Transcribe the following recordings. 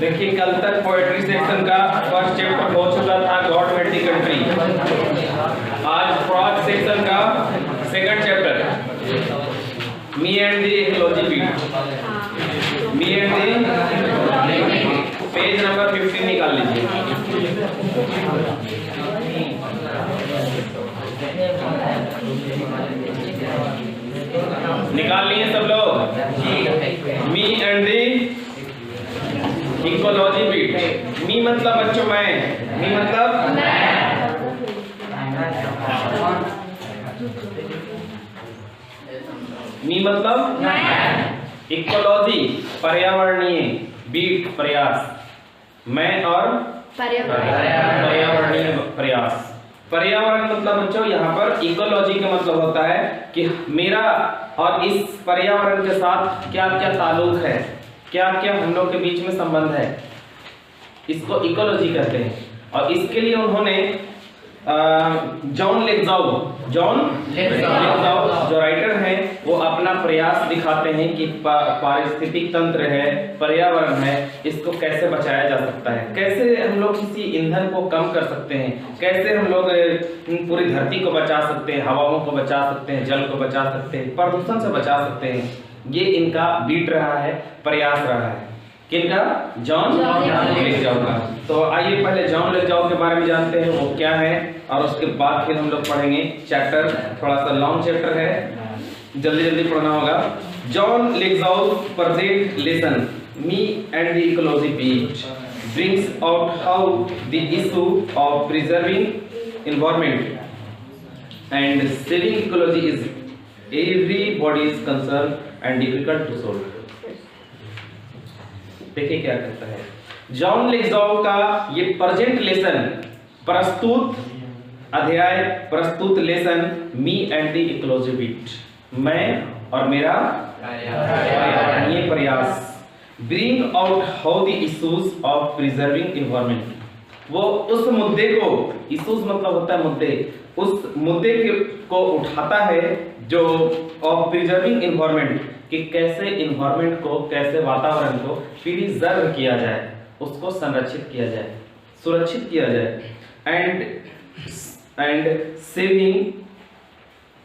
देखिए कल तक पोएट्री सेक्शन का फर्स्ट चैप्टर हो चुका था, गॉड मेड द कंट्री। आज प्रोज सेक्शन का second chapter, me and the ecology beat. Me and the page number 15 निकाल लीजिए। निकाल लिए सब लोग? Me and the ecology beat. Me मतलब बच्चों मैं, मी मतलब मी मतलब इकोलॉजी पर्यावरणीय, बीट प्रयास, मैं और पर्यावरणीय प्रयास। पर्यावरण मतलब बच्चों यहाँ पर इकोलॉजी का मतलब होता है कि मेरा और इस पर्यावरण के साथ क्या क्या ताल्लुक है, क्या क्या हम लोग के बीच में संबंध है, इसको इकोलॉजी कहते हैं। और इसके लिए उन्होंने जॉन लेग्जाउ जो राइटर हैं वो अपना प्रयास दिखाते हैं कि पारिस्थितिक तंत्र है, पर्यावरण है, इसको कैसे बचाया जा सकता है, कैसे हम लोग किसी ईंधन को कम कर सकते हैं, कैसे हम लोग पूरी धरती को बचा सकते हैं, हवाओं को बचा सकते हैं, जल को बचा सकते हैं, प्रदूषण से बचा सकते हैं। ये इनका बीट रहा है, प्रयास रहा है। किनका? जॉन लेग्जाउ का। तो आइए पहले जॉन लेग्जाउ के बारे में जानते हैं वो क्या है, और उसके बाद फिर हम लोग पढ़ेंगे चैप्टर। थोड़ा सा लॉन्ग चैप्टर है, जल्दी जल्दी पढ़ना होगा। John Lexau present lesson me and the ecology beat brings out how the issue of preserving environment and saving ecology is everybody's concern and difficult to solve। देखिए क्या करता है जॉन लेग्जाउ का ये प्रेजेंट लेसन, प्रस्तुत अध्याय, प्रस्तुत lesson me and the ecology beat, मैं और मेरा पर्यावरणीय प्रयास, bring out how the issues of preserving environment. वो उस मुद्दे को, इश्यूज मतलब होता है मुद्दे, उस मुद्दे को उठाता है जो ऑफ प्रिजर्विंग एनवायरनमेंट, कि कैसे एनवायरनमेंट को, कैसे वातावरण को प्रिजर्व किया जाए, उसको संरक्षित किया जाए, सुरक्षित किया जाए। And saving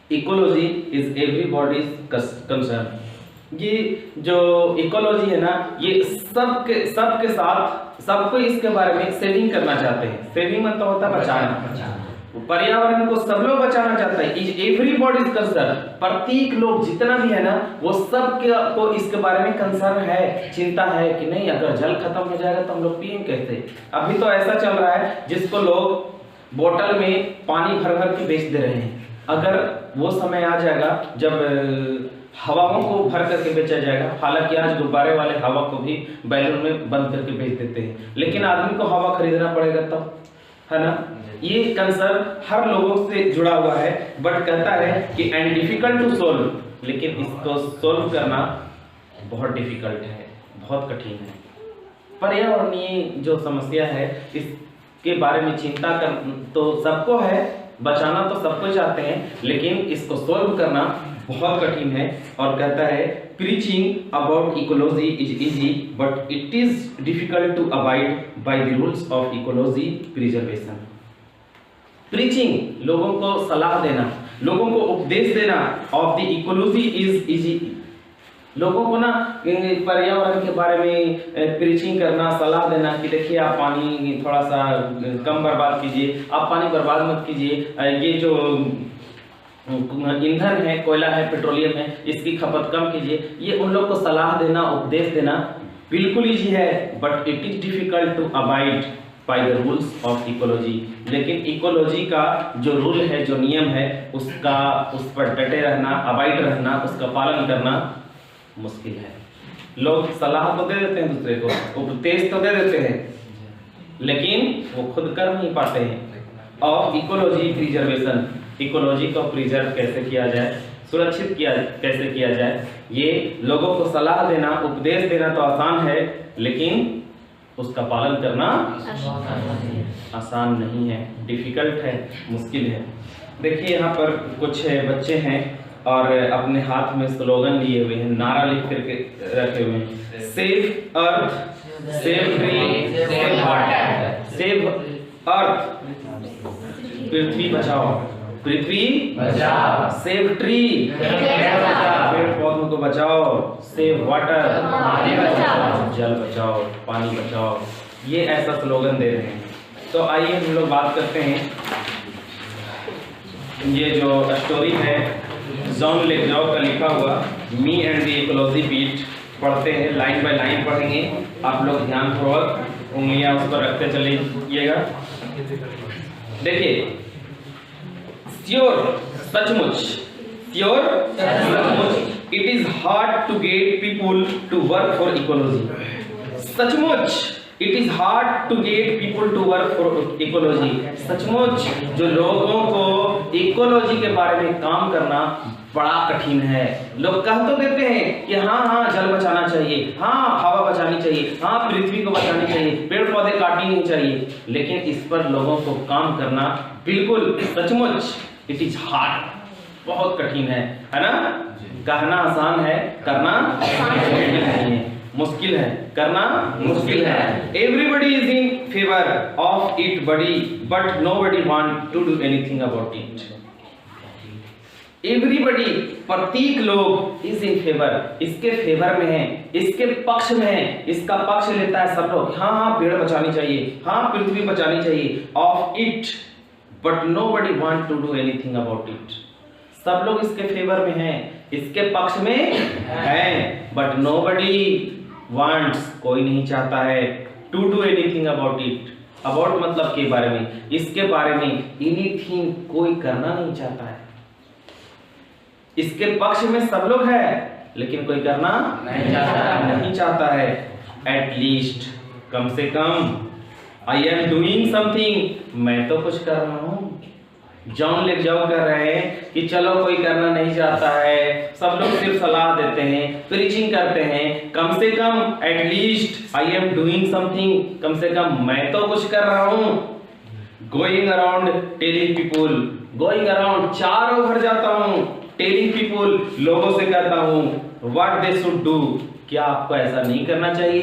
ecology is everybody's concern. ये जो इकोलॉजी है ना, ये सबके साथ, सबको इसके बारे में सेविंग करना चाहते हैं। सेविंग मतलब होता है बचाना, पर्यावरण को सब लोग बचाना चाहता है। इज एवरीबॉडीज कंसर्न, प्रत्येक लोग जितना भी है ना, वो सब को इसके बारे में कंसर्न है, चिंता है कि नहीं अगर जल खत्म हो जाएगा तो हम लोग पिएंगे कैसे। अभी तो ऐसा चल रहा है जिसको लोग बोतल में पानी भर भर के बेच दे रहे हैं। अगर वो समय आ जाएगा जब हवाओं को भर करके बेचा जाएगा, हालांकि आज गुब्बारे वाले हवा को भी बैलून में बंद करके बेच देते हैं, लेकिन आदमी को हवा खरीदना पड़ेगा तब, है ना। ये कंसर्न हर लोगों से जुड़ा हुआ है, बट कहता है कि एंड डिफिकल्ट टू सोल्व, लेकिन इसको सोल्व करना बहुत डिफिकल्ट है, बहुत कठिन है। पर्यावरणीय जो समस्या है इसके बारे में चिंता कर तो सबको है, बचाना तो सबको चाहते हैं, लेकिन इसको सोल्व करना बहुत कठिन है। और कहता है preaching about ecology is easy but it is difficult to abide by the rules of ecology preservation. Preaching, लोगों को सलाह देना, लोगों को उपदेश देना, of the ecology is easy, लोगों को ना पर्यावरण के बारे में प्रीचिंग करना, सलाह देना कि देखिए आप पानी थोड़ा सा कम बर्बाद कीजिए, आप पानी बर्बाद मत कीजिए, ये जो ईंधन है, कोयला है, पेट्रोलियम है, इसकी खपत कम कीजिए। ये उन लोग को सलाह देना, उपदेश देना बिल्कुल इजी है, but it is difficult to abide by the rules of ecology. लेकिन इकोलॉजी का जो रूल है, जो नियम है, उसका उस पर डटे रहना, अबाइड रहना, उसका पालन करना मुश्किल है। लोग सलाह तो दे देते हैं दूसरे को, उपदेश तो दे देते हैं, लेकिन वो खुद कर नहीं पाते हैं। ऑफ इकोलॉजी प्रिजर्वेशन, इकोलॉजी को प्रिजर्व कैसे किया जाए, सुरक्षित कैसे किया जाए, ये लोगों को सलाह देना, उपदेश देना तो आसान है, लेकिन उसका पालन करना आसान नहीं है, डिफिकल्ट है, मुश्किल है। देखिए यहाँ पर कुछ बच्चे हैं और अपने हाथ में स्लोगन लिए हुए हैं, नारा लिख करके रखे हुए हैं, save earth, save tree, save water, save earth, पृथ्वी बचाओ, पृथ्वी बचाओ, सेव ट्री, पेड़ पौधों को बचाओ, सेव वाटर, पानी बचाओ, जल बचाओ, पानी बचाओ। ये ऐसा स्लोगन दे रहे हैं। तो आइए हम लोग बात करते हैं, ये जो स्टोरी है जॉन लेग्राउ का लिखा हुआ मी एंड द इकोलॉजी पीट, पढ़ते हैं, लाइन बाय लाइन पढ़ेंगे। आप लोग ध्यानपूर्वक उंगलियां उस पर रखते चलिएगा। देखिए, श्योर, सचमुच, श्योर, सचमुच, it is hard to get people to work for ecology. सचमुच, it is hard to get people to work for ecology. सचमुच जो लोगों को इकोलॉजी के बारे में काम करना बड़ा कठिन है। लोग कह तो देते हैं कि हाँ जल बचाना चाहिए, हाँ हवा बचानी चाहिए, हाँ पृथ्वी को बचानी चाहिए, पेड़ पौधे काटनी नहीं चाहिए, लेकिन इस पर लोगों को काम करना बिल्कुल, सचमुच इट इज हार्ड, बहुत कठिन है ना। कहना आसान है, करना नहीं है, मुश्किल है, करना मुश्किल है। Everybody is in favour of it but nobody want to do anything about it. Everybody, प्रत्येक लोग इज इन फेवर, इसके फेवर में है, इसके पक्ष में है, इसका पक्ष लेता है सब लोग, हाँ पेड़ बचानी चाहिए, हाँ पृथ्वी बचानी चाहिए, of it but nobody want to do anything about it. सब लोग इसके फेवर में हैं, इसके पक्ष में हैं, बट नोबडी वांट्स, कोई नहीं चाहता है, to do anything about it, about मतलब के बारे में, इसके बारे में एनीथिंग कोई करना नहीं चाहता है। इसके पक्ष में सब लोग है, लेकिन कोई करना नहीं चाहता है। एट लीस्ट, कम से कम, आई एम डूइंग समथिंग, मैं तो कुछ कर रहा हूँ। जॉन लेग्राउ कह रहे हैं कि चलो कोई करना नहीं चाहता है, सब लोग सिर्फ सलाह देते हैं, प्रीचिंग करते हैं, कम से कम at least I am doing something, कम से कम मैं तो कुछ कर रहा हूँ। Going around telling people, going around चारों भर जाता हूँ, टेलिंग पीपुल, लोगों से कहता हूँ व्हाट दे शुड डू, क्या आपको ऐसा नहीं करना चाहिए,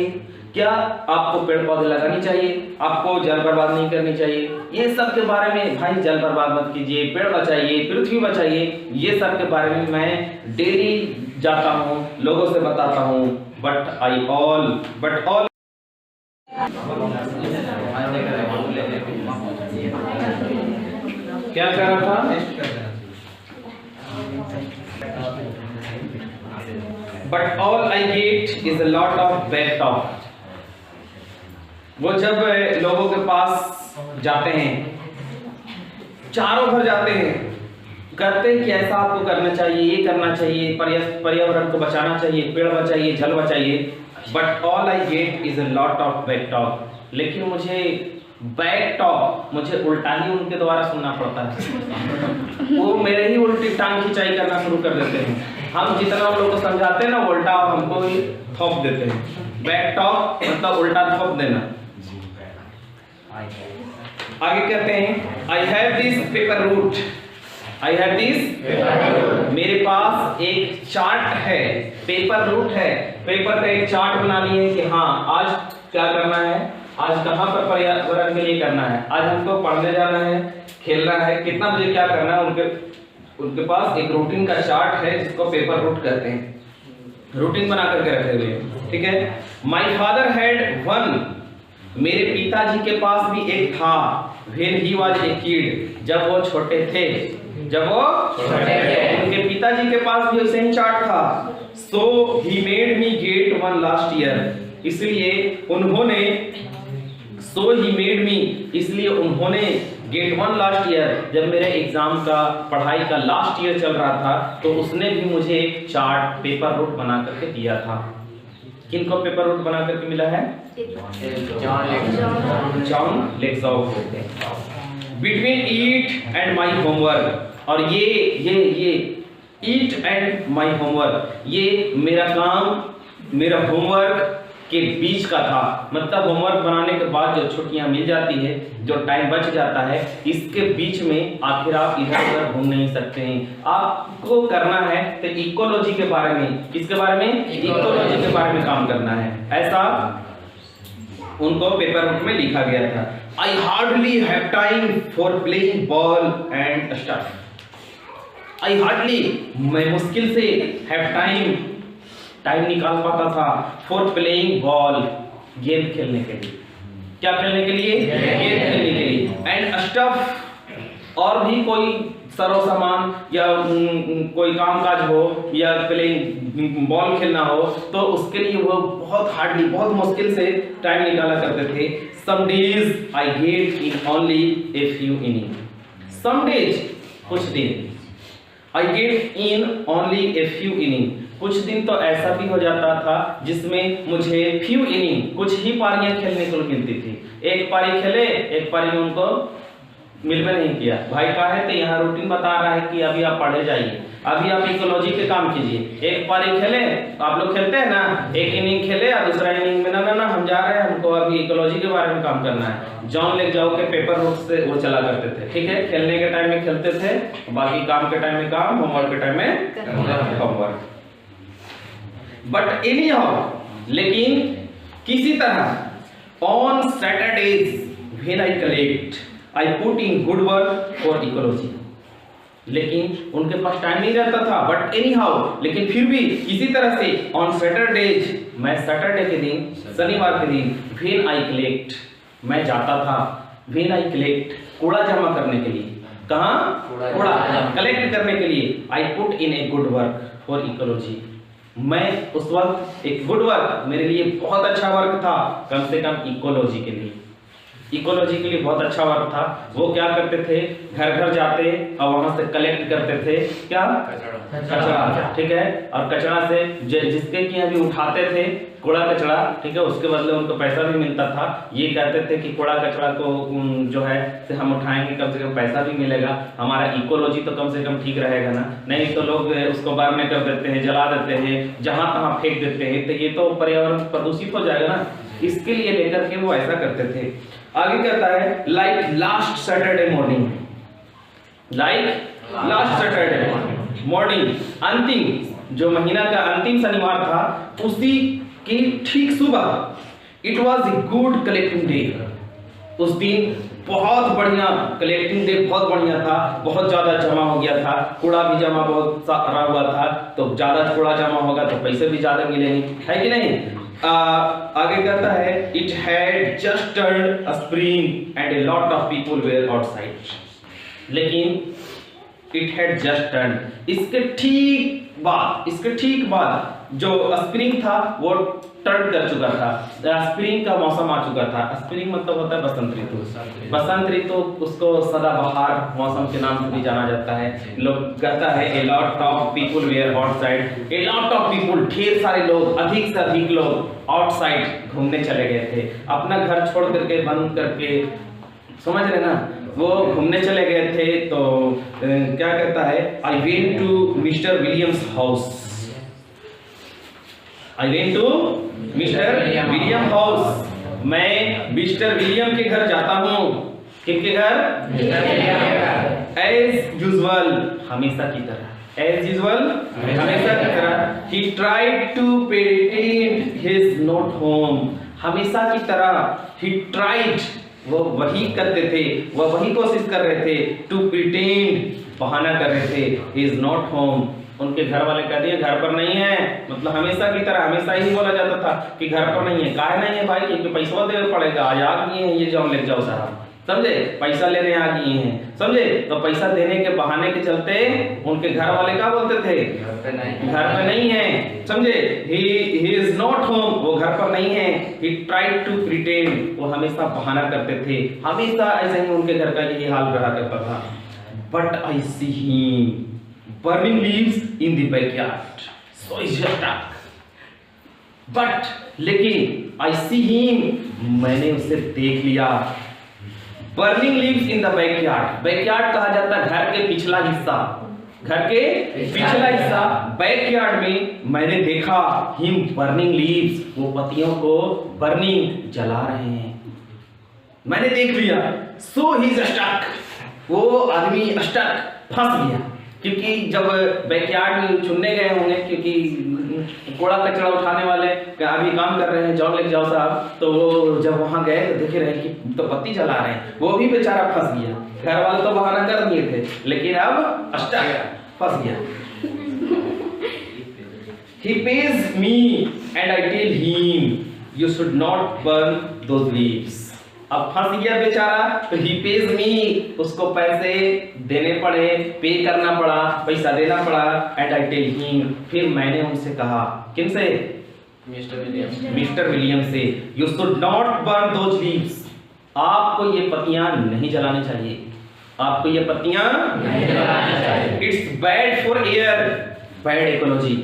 क्या आपको पेड़ पौधे लगानी चाहिए, आपको जल बर्बाद नहीं करनी चाहिए, ये सब के बारे में, भाई जल बर्बाद मत कीजिए, पेड़ बचाइए, पृथ्वी बचाइए, ये सब के बारे में मैं डेली जाता हूँ, लोगों से बताता हूँ। बट ऑल क्या कह रहा था, but all I get is a lot of back talk. वो जब लोगों के पास जाते हैं, चारों भर जाते हैं, कहते हैं कि ऐसा आपको करना चाहिए, ये करना चाहिए, पर्यावरण को बचाना चाहिए, पेड़ बचाइए, जल बचाइए, but all I get is a lot of back talk. लेकिन मुझे बैक टॉक, मुझे उल्टा ही उनके द्वारा सुनना पड़ता है। वो मेरे ही उल्टी टांग खिंचाई करना शुरू कर देते हैं। हम जितना उन लोगों को समझाते हैं ना, उल्टा हमको ही थोप देते हैं। बैक टॉक मतलब उल्टा थोप देना। आगे कहते हैं I have this paper route, I have this, मेरे पास एक चार्ट है, पेपर रूट है, पेपर का एक चार्ट बना लिए कि हाँ आज क्या करना है, आज कहाँ पर पर्यावरण के लिए करना है, आज हमको पढ़ने जाना है, खेलना है, कितना बजे क्या करना है। उनके पास एक रूटीन का चार्ट है जिसको पेपर रूट कहते हैं, रूटीन बना करके रखे हुए हैं, ठीक है। माई फादर हैड वन, मेरे पिताजी के पास भी एक था, when he was a kid, जब वो छोटे थे, जब वो छोटे थे, उनके पिताजी के पास भी वैसे ही चार्ट था। So he made me get one last year, इसलिए उन्होंने, सो ही मेड मी, इसलिए उन्होंने गेट वन लास्ट ईयर, जब मेरे एग्जाम का, पढ़ाई का लास्ट ईयर चल रहा था, तो उसने भी मुझे एक चार्ट पेपर रूट बना करके दिया था। किनको पेपर रूट बना करके मिला है? जॉन लेग्राउ को। Between eat and my homework, और ये ईट एंड माई होमवर्क, ये मेरा काम, मेरा होमवर्क के बीच का था, मतलब होमवर्क बनाने के बाद जो छुट्टियां मिल जाती है, जो टाइम बच जाता है, इसके बीच में आखिर आप इधर उधर घूम नहीं सकते हैं। आपको करना है तो इकोलॉजी के बारे में, किसके बारे में, इकोलॉजी के बारे में काम करना है, ऐसा उनको पेपर में लिखा गया था। I hardly have time for playing ball and stuff. I hardly, मैं मुश्किल से, हैव टाइम निकाल पाता था फॉर प्लेइंग बॉल, गेम खेलने के लिए। क्या खेलने के लिए, गेम खेलने के लिए। एंड स्टफ, और भी कोई सरो सामान या कोई कामकाज हो या प्लेइंग बॉल खेलना हो, तो उसके लिए वो बहुत हार्डली, बहुत मुश्किल से टाइम निकाला करते थे। Some days I get in only a few inning. Some days, कुछ दिन, I get in only a few inning, कुछ दिन तो ऐसा भी हो जाता था जिसमें मुझे फ्यू इनिंग, कुछ ही पारियां खेलने को मिलती थी। एक पारी खेले, एक पारी में उनको मिल में नहीं किया। भाई कहा है तो यहाँ रूटीन बता रहा है कि अभी आप पढ़े जाइए, अभी आप इकोलॉजी के काम कीजिए। एक पारी खेले, आप लोग खेलते हैं ना, एक इनिंग खेले और दूसरा इनिंग में ना हम जा रहे हैं, हमको अभी इकोलॉजी के बारे में काम करना है। जॉन लेग जाओ के पेपर रूट से वो चला करते थे, ठीक है। खेलने के टाइम में खेलते थे, बाकी काम के टाइम में काम, होमवर्क के टाइम में होमवर्क। बट एनी हाउ, लेकिन किसी तरह on Saturdays when I collect I put in good work for ecology. लेकिन उनके पास टाइम नहीं रहता था, बट एनी हाउ, लेकिन फिर भी किसी तरह से ऑन सैटरडेज, मैं सैटरडे के दिन, शनिवार के दिन, व्हेन आई कलेक्ट, मैं जाता था, व्हेन आई कलेक्ट, कूड़ा जमा करने के लिए। कहाँ, कूड़ा कलेक्ट करने के लिए। I put in a good work for ecology, मैं उस वक्त एक गुड वर्क, मेरे लिए बहुत अच्छा वर्क था, कम से कम इकोलॉजी के लिए, इकोलॉजी के लिए बहुत अच्छा वर्क था। वो क्या करते थे, घर घर जाते और वहां से कलेक्ट करते थे, क्या, कचरा, ठीक है। और कचरा से जिसके कि अभी उठाते थे कूड़ा कचरा, ठीक है, उसके बदले उनको पैसा भी मिलता था। ये कहते थे कि कूड़ा कचरा को जो है से हम उठाएंगे, कम से कम पैसा भी मिलेगा, हमारा इकोलॉजी तो कम से कम ठीक रहेगा ना, नहीं तो लोग उसको बर्न कर देते हैं, जला देते हैं, जहां तहां फेंक देते हैं, तो ये तो पर्यावरण प्रदूषित हो जाएगा ना। इसके लिए लेकर के वो ऐसा करते थे। आगे कहता है like last Saturday morning, like last Saturday morning, अंतिम जो महीना का अंतिम शनिवार था, उसी की ठीक सुबह, it was a good collecting day. उस दिन बहुत बढ़िया कलेक्टिंग डे, बहुत बढ़िया था, बहुत ज्यादा जमा हो गया था, कूड़ा भी जमा बहुत सारा हुआ था, तो ज्यादा कूड़ा जमा होगा तो पैसे भी ज्यादा मिलेंगे, है कि नहीं। आगे कहता है it had just turned a spring and a lot of people were outside. लेकिन इट हैड जस्ट टर्न, इसके ठीक बाद जो स्प्रिंग था वो टर्न कर चुका था, स्प्रिंग का मौसम आ चुका था। स्प्रिंग मतलब होता है बसंत ऋतु। बसंत ऋतु उसको सदाबहार मौसम के नाम से भी जाना जाता है। लोग कहता है a lot of people were outside, a lot of people, ढेर सारे लोग, अधिक से अधिक लोग आउटसाइड घूमने चले गए थे, अपना घर छोड़ करके, बंद करके, समझ रहे ना, वो घूमने चले गए थे। तो क्या कहता है I went to mister Williams house, I went to mister William house, मैं मिस्टर विलियम के घर जाता हूँ। किसके घर, एज यूजुअल, हमेशा की तरह, एज यूजुअल, हमेशा की तरह। He tried to pretend his not home, हमेशा की तरह, ही ट्राइड, वो वही करते थे, वो वही कोशिश कर रहे थे, टू प्रिटेंड, बहाना कर रहे थे, ही इज नॉट होम, उनके घर वाले कह दिए घर पर नहीं है, मतलब हमेशा की तरह, हमेशा ही बोला जाता था कि घर पर नहीं है। काहे नहीं है भाई, क्योंकि पैसा देना पड़ेगा, आज आ गए हैं ये जॉन लेग जाओ साहब, समझे, पैसा लेने आ गए हैं, समझे। तो पैसा देने के बहाने के चलते उनके घर वाले क्या बोलते थे, घर पे नहीं है, समझे। ही इज नॉट होम, वो घर पर नहीं है। ही ट्राइड टू प्रिटेंड, वो हमेशा बहाना करते थे, हमेशा ऐसे ही उनके घर का यही हाल रहा करता था। But I see him burning leaves in the backyard, so is just dark. But लेकिन I see him, मैंने उसे देख लिया। Burning leaves in the backyard, backyard कहा जाता है घर के पिछला हिस्सा, घर के पिछला हिस्सा बैकयार्ड में मैंने देखा हिम बर्निंग लीव्स, वो पत्तियों को बर्निंग जला रहे हैं, मैंने देख लिया। सो ही स्टक, वो आदमी स्टक, फंस गया, क्योंकि जब बैकयार्ड चुनने गए होंगे, क्योंकि कूड़ा कचरा उठाने वाले अभी काम कर रहे हैं जॉन लेक जाओ साहब, तो वो जब वहां गए तो देख रहे हैं कि तो बत्ती जला रहे हैं, वो भी बेचारा फंस गया। घर वाले तो बहाना कर दिए थे, लेकिन अब स्टक, फंस गया। He pays me and I tell him you should not burn those leaves. अब फंस गया बेचारा, तो he pays me, उसको पैसे देने पड़े, पे करना पड़ा, पैसा देना पड़ा। and I tell him, फिर मैंने उनसे कहा, किनसे? मिस्टर विलियम से, you should not burn those leaves. आपको ये पत्तियां नहीं जलानी चाहिए, आपको ये पत्तियां नहीं जलानी चाहिए। It's bad for air, bad ecology.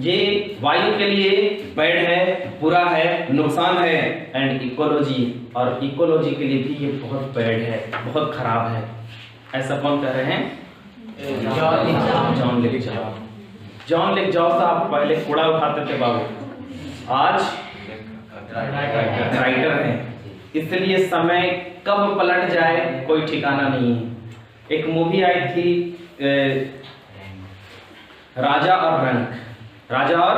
ये वायु के लिए बैड है, बुरा है, नुकसान है। एंड इकोलॉजी, और इकोलॉजी के लिए भी ये बहुत बैड है, बहुत खराब है। ऐसा कौन कह रहे हैं? जॉन लेक जाओ। जॉन लेक जाओ साहब पहले कूड़ा उठाते थे बाबू, आज राइटर हैं, इसलिए समय कब पलट जाए कोई ठिकाना नहीं है। एक मूवी आई थी राजा और रंक, राजा और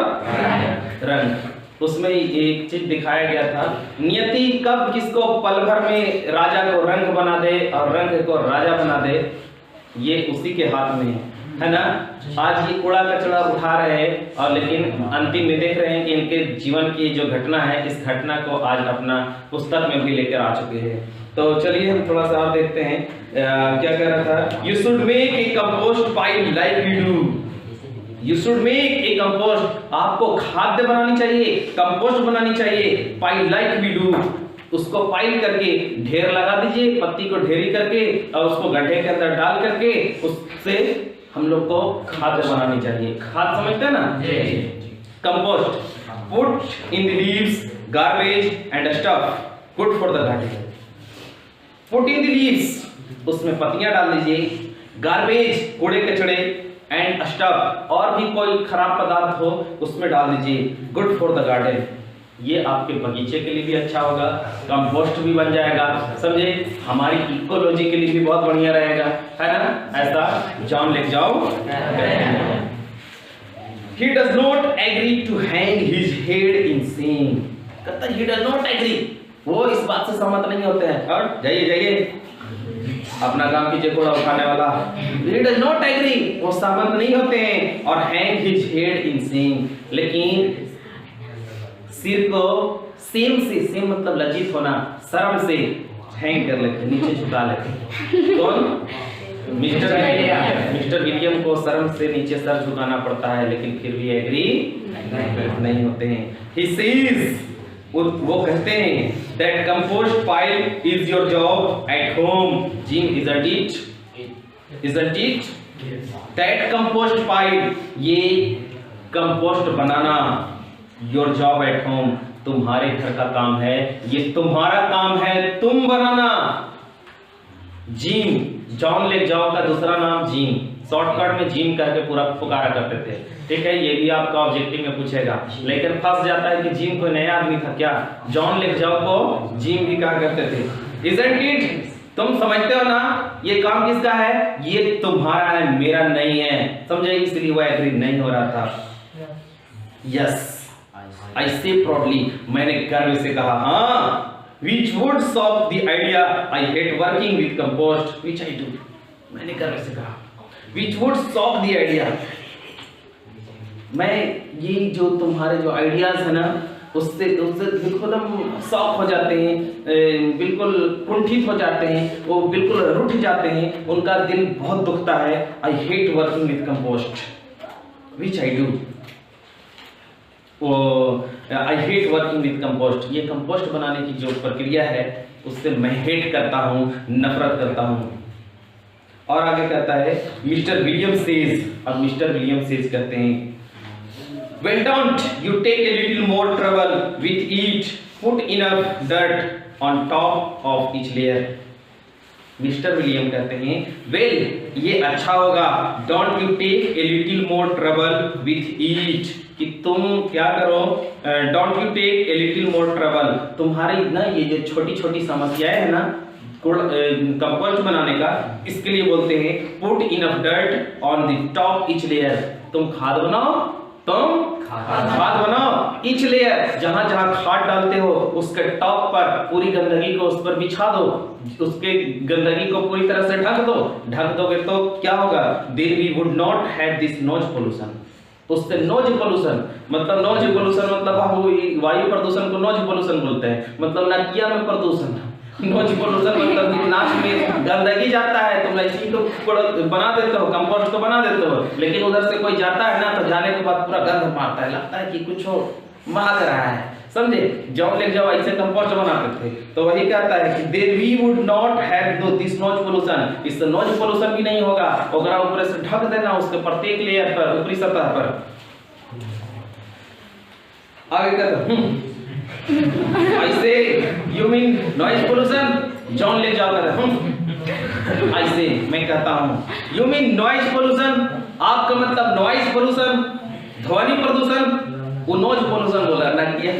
रंक, उसमें एक चीज दिखाया गया था, नियति कब किसको पल भर में राजा को रंक बना दे और रंक को राजा बना दे, ये उसी के हाथ में है ना। आज ये कूड़ा कचरा उठा रहे हैं, और लेकिन अंतिम में देख रहे हैं कि इनके जीवन की जो घटना है, इस घटना को आज अपना पुस्तक में भी लेकर आ चुके हैं। तो चलिए हम थोड़ा सा और देखते हैं क्या कह रहा था। You should make a compost pile like we do, you should make a compost, आपको खाद्य बनानी चाहिए, कंपोस्ट बनानी चाहिए, पाइल लाइक वी डू, उसको पाइल करके ढेर लगा दीजिए, पत्ती को ढेरी करके और उसको गड्ढे के अंदर डाल करके उससे हम लोग को खाद्य बनानी चाहिए। खाद समझते हैं ना? Compost, put in the leaves, garbage and stuff, good for the garden. Put in the leaves, उसमें पत्तियां डाल दीजिए, गार्बेज कूड़े कचड़े, एंड स्टफ और भी कोई खराब पदार्थ हो उसमें डाल दीजिए, गुड फॉर द गार्डन, ये आपके बगीचे के लिए भी अच्छा होगा, कंपोस्ट भी बन जाएगा, समझे, हमारी इकोलॉजी के लिए भी बहुत बढ़िया रहेगा, है ना। ऐसा जॉन लेक जाओ। He does not agree to hang his head in shame, कहता he does not agree, वो इस बात से सहमत नहीं होते हैं। और जाइए जाइए अपना काम कीजिए कूड़ा उठाने वाला। He does not agree, वो सहमत नहीं होते हैं। और hang his head in shame, लेकिन सिर को सेम से, सेम मतलब लज्जित होना, शर्म से हैंग कर लेते, नीचे झुका लेते। कौन? मिस्टर विलियम को शर्म से नीचे सर झुकाना पड़ता है, लेकिन फिर भी एग्री नहीं होते हैं। He says, वो कहते हैं that compost pile is your job at home, Jim, isn't it? That compost pile, ये compost banana, your job at home, तुम्हारे घर का काम है, ये तुम्हारा काम है, तुम बनाना। जिम, जॉन लेक जाओ का दूसरा नाम जिम, शॉर्टकट में जिम करके पूरा पुकारा करते थे, ठीक है। ये भी आपका ऑब्जेक्टिव में पूछेगा, लेकिन फंस जाता है कि जिम कोई नया आदमी था क्या, जॉन लेक जाओ को जिम भी कहा करते थे। इजंट इट, तुम समझते हो ना ये काम किसका है, ये तुम्हारा है, मेरा नहीं है, समझे, इसलिए वो एग्री नहीं हो रहा था। यस, I say proudly, मैंने गर्व से कहा, हाँ, which would solve the idea I hate working with compost, which I do, मैंने गर्व से कहा, which would solve the idea, मैं ये जो तुम्हारे जो आइडियाज है ना, उससे बिल्कुल हम शॉक हो जाते हैं, बिल्कुल कुंठित हो जाते हैं, वो बिल्कुल रूठ जाते हैं, उनका दिल बहुत दुखता है। I hate working with compost, which I do, I hate working with compost, ये कंपोस्ट बनाने की जो प्रक्रिया है उससे मैं हेट करता हूँ, नफरत करता हूँ। और आगे कहता है मिस्टर विलियम सेज, अब मिस्टर विलियम सेज कहते हैं when don't you take a little more trouble with it, put enough dirt on top of each layer, mister William कहते हैं, वेल ये अच्छा होगा, don't you take a little more trouble with it, कि तुम क्या करो, don't you take a little more trouble, तुम्हारी ना ये जो छोटी छोटी समस्याएं है ना कंपोस्ट बनाने का, इसके लिए बोलते हैं put enough dirt on the top each layer, तुम खाद बनाओ, तुम खाद बनाओ, ईच लेयर जहां जहां खाद डालते हो उसके टॉप पर पूरी गंदगी को उस पर बिछा दो, उसके गंदगी को पूरी तरह से ढक दो, ढक दोगे तो क्या होगा, then we would not have this noise pollution, उससे नॉइज पोल्यूशन मतलब नॉइज पोल्यूशन मतलब वायु प्रदूषण को नॉइज पोल्यूशन बोलते हैं, मतलब नाकिया में प्रदूषण, नॉइज पोल्यूशन मतलब कि नाक में गंदगी जाता है, तुम इसी को बना देते हो, कंपोस्ट तो बना देते हो, लेकिन उधर से कोई जाता है ना तो जाने के बाद पूरा गंध मारता है, लगता है कि कुछ महक रहा है, समझे, जाओ ले जाओ, ऐसे कंपोस्ट बनाते थे, तो वही कहता है कि they we would not have this noise pollution, इससे नॉइज पोल्यूशन भी नहीं होगा, ओकरा ऊपर से ढक देना उसके प्रत्येक लेयर पर, ऊपरी सतह पर। आगे कहता I say, you mean noise pollution? John ले जाओ कहता I say, मैं कहता हूँ, you mean noise pollution? आपका मतलब noise pollution, ध्वनि प्रदूषण, वो noise pollution बोला ना किया,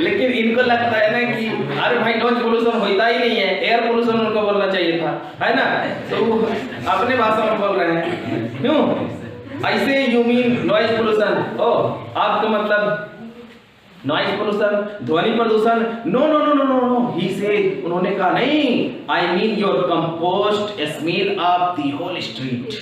लेकिन इनको लगता है ना कि अरे भाई noise pollution होता ही नहीं है, air pollution उनको बोलना चाहिए था, है ना, तो अपने भाषा में बोल रहे हैं, क्यों? I say, you mean noise pollution? ओ, आपका मतलब नॉइज पोल्यूशन, ध्वनि प्रदूषण, no no no no no no, he said, उन्होंने कहा नहीं, I mean your compost smell of the whole street,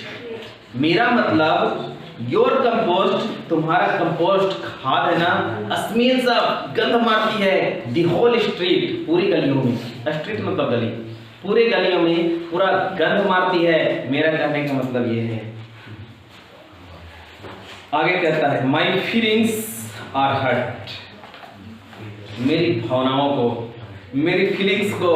मेरा मतलब योर कंपोस्ट, तुम्हारा कंपोस्ट खाद है ना, स्मेल्स ऑफ, गंध मारती है, द होल स्ट्रीट, पूरी गलियों में, स्ट्रीट मतलब गली, पूरे गलियों में पूरा गंध मारती है, मेरा कहने का मतलब ये है। आगे कहता है माई फीलिंग्स आर हर्ट, मेरी भावनाओं को, मेरी फीलिंग्स को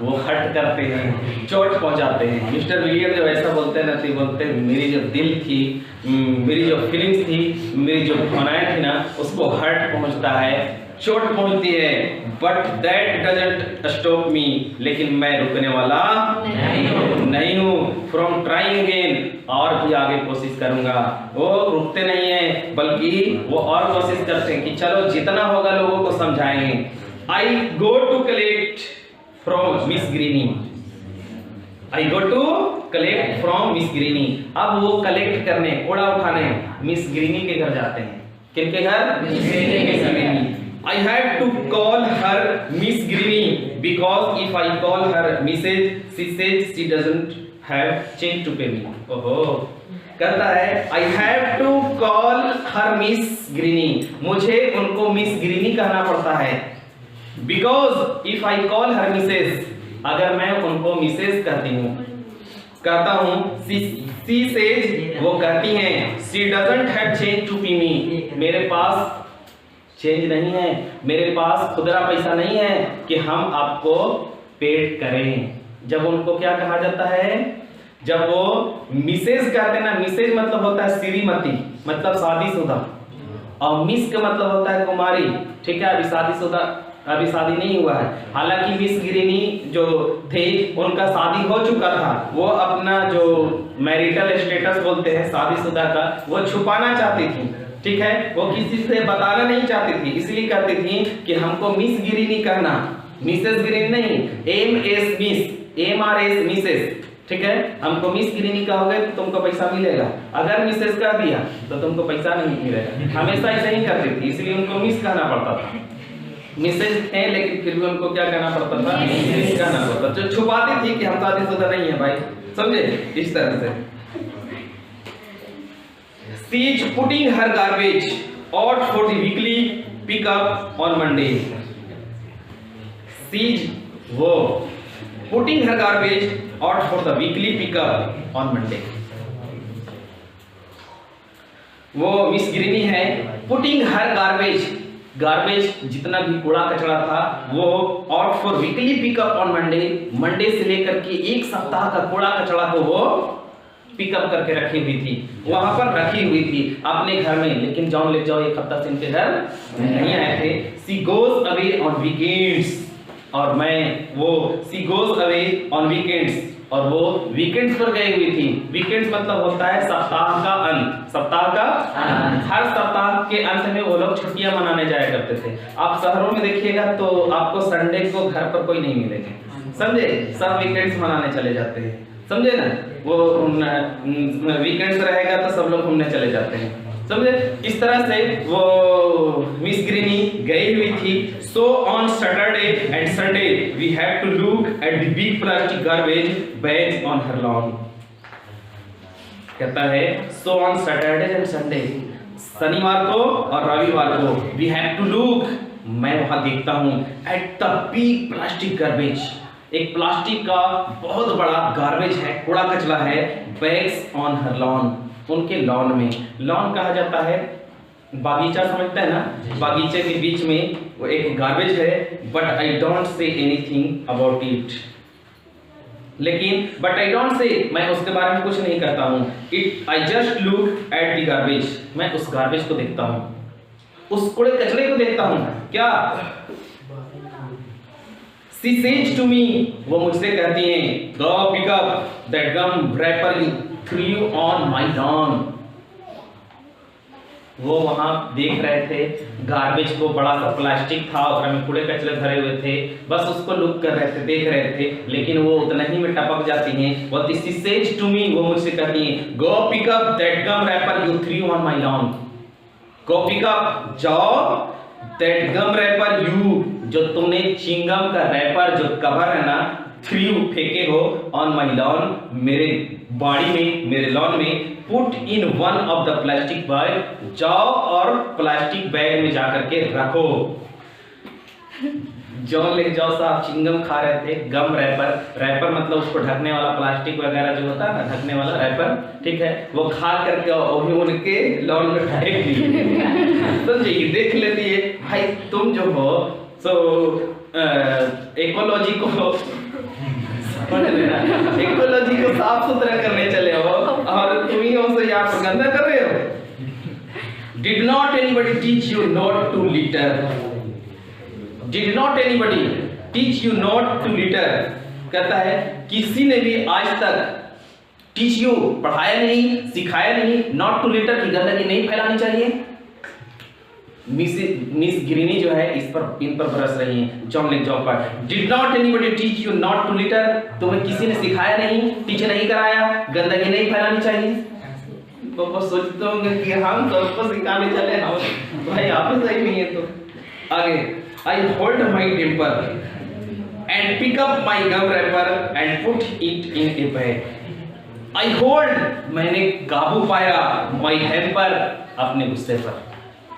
वो हर्ट करते हैं, चोट पहुंचाते हैं। मिस्टर विलियम जब ऐसा बोलते हैं ना तो बोलते हैं मेरी जो दिल थी, मेरी जो फीलिंग्स थी, मेरी जो भावनाएं थी ना, उसको हर्ट पहुंचता है, चोट पहुंचती है, but that doesn't stop me, लेकिन मैं रुकने वाला नहीं हूँ, फ्रॉम ट्राइंग अगेन, और भी आगे कोशिश करूंगा। वो रुकते नहीं है बल्कि वो और कोशिश करते हैं कि चलो जितना होगा लोगों को समझाएंगे। I go to collect from miss greeny, I go to collect from miss Greenie, अब वो कलेक्ट करने, कूड़ा उठाने मिस ग्रीनी के घर जाते हैं। किनके घर? Miss Greeny. I have to call her Miss Greeny because if I call her Mrs. she says she doesn't have change to pay me. ओहो, कहता है I have to call her Miss Greeny, मुझे उनको Miss Greeny कहना पड़ता है, because if I call her Mrs. अगर मैं उनको Mrs. कहती हूँ, कहता हूँ she says, वो कहती हैं she doesn't have change to pay me, मेरे पास चेंज नहीं है, मेरे पास खुदरा पैसा नहीं है कि हम आपको पेड करें। जब उनको क्या कहा जाता है, जब वो मिसेज कहते हैं ना, मिसेज मतलब होता है श्रीमती, मतलब शादीशुदा, और मिस का मतलब होता है कुमारी, ठीक है, अभी शादीशुदा, अभी शादी नहीं हुआ है। हालांकि मिस ग्रीनी जो थे उनका शादी हो चुका था, वो अपना जो मैरिटल स्टेटस बोलते हैं शादीशुदा का, वो छुपाना चाहती थी, ठीक है, वो किसी से बताना नहीं चाहती थी, इसलिए कहती थी कि हमको मिस ग्रीनी कहना, मिसेस ग्रीनी नहीं, MS मिस, MRS मिसेस, ठीक है, हमको मिस ग्रीनी कहोगे तो तुमको पैसा मिलेगा, अगर मिसेस कह दिया तो तुमको पैसा नहीं मिलेगा, हमेशा ऐसे ही करती थी, इसलिए उनको मिस कहना पड़ता था। मिसेज थे लेकिन फिर भी उनको क्या कहना पड़ता था, मिस कहना पड़ता, जो छुपाती थी कि हम शादीशुदा नहीं है भाई, समझे, इस तरह से। She is putting her garbage out for the weekly pickup on Monday. She is वो putting her garbage out for the weekly pickup on Monday. वो मिस ग्रीनी है, putting her garbage, गार्बेज जितना भी कूड़ा कचरा था वो out for weekly pickup on Monday, Monday से लेकर के एक सप्ताह का कूड़ा कचरा को वो पिकअप करके रखी हुई थी, वहां पर रखी हुई थी अपने घर में, लेकिन जॉन ले जाओ एक हफ्ता से इनके घर नहीं आए थे। She goes away on weekends, और मैं वो she goes away on weekends, और वो वीकेंड्स पर गई हुई थी। वीकेंड्स मतलब होता है सप्ताह का अंत, सप्ताह का हर सप्ताह के अंत में वो लोग छुट्टियां मनाने जाया करते थे। आप शहरों में देखिएगा तो आपको संडे को घर पर कोई नहीं मिलेगा, समझे, सब वीकेंड्स मनाने चले जाते हैं, समझे ना, वो वीकेंड्स रहेगा तो सब लोग घूमने चले जाते हैं, समझे। इस तरह से वो मिस ग्रीनी गई हुई थी। So on Saturday and Sunday we have to look at the big plastic garbage bags on her lawn. कहता है so on Saturday and Sunday, शनिवार को और रविवार को, वी हैव टू लुक, मैं वहां देखता हूं, eight the big plastic garbage, एक प्लास्टिक का बहुत बड़ा गार्बेज है, कूड़ा कचरा है, बैग्स ऑन हर लॉन, उनके लॉन में। लॉन कहा जाता है बागीचा, समझता है ना, बागीचे के बीच में वो एक गार्बेज है। But I don't say anything about it, लेकिन बट आई डोंट से, मैं उसके बारे में कुछ नहीं करता हूँ। It I just look at the garbage, मैं उस गार्बेज को देखता हूँ, उस कूड़े कचरे को देखता हूँ। क्या She says to me, वो मुझसे कहती हैं, go pick up that gum wrapper you threw on my lawn। वो वहां देख रहे थे गार्बेज को, बड़ा सा प्लास्टिक था, उसमें में कूड़े कचरे भरे हुए थे, बस उसको लुक कर रहे थे, देख रहे थे, लेकिन वो उतना ही में टपक जाती हैं। What she says to me, वो मुझसे कहती हैं, go pick up that gum wrapper you threw on my lawn। Go pick up, जाओ, that gum wrapper you, जो तुमने चिंगम का रैपर, जो कवर है ना, थ्रू फेंके हो, ऑन माई लॉन, मेरे बाड़ी में, मेरे लॉन में, put in one of the plastic bag, जाओ और प्लास्टिक बैग में जाकर के रखो। जॉन ले जाओ साहब चिंगम खा रहे थे, गम रैपर, रैपर मतलब उसको ढकने वाला प्लास्टिक वगैरह जो होता है ना, ढकने वाला रैपर, ठीक है, वो खा करके वही उनके लॉन में फेंक दिए। समझिए, देख लेती है भाई, तुम जो हो सो इकोलॉजी को इकोलॉजी को साफ सुथरा करने चले हो और तुम ही हो से यहाँ पर गंदा कर रहे हो। Did not anybody teach you not to litter? Did not anybody teach you not to litter? कहता है किसी ने भी आज तक teach you पढ़ाया नहीं, सिखाया नहीं, not to litter की गंदगी नहीं फैलानी चाहिए। मिस ग्रीनी जो है इस पर, इन पर बरस रही हैं, जॉन लेक जॉब पर। Did not anybody teach you not to litter? तुम्हें किसी ने सिखाया नहीं, टीच नहीं कराया, गंदगी नहीं फैलानी चाहिए। वो सोचते होंगे कि हम तो उसको सिखाने चले, हम भाई आप सही नहीं है। तो आगे, I hold my temper and pick up my gum wrapper and put it in a bag। I hold, मैंने काबू पाया, my temper, अपने गुस्से पर,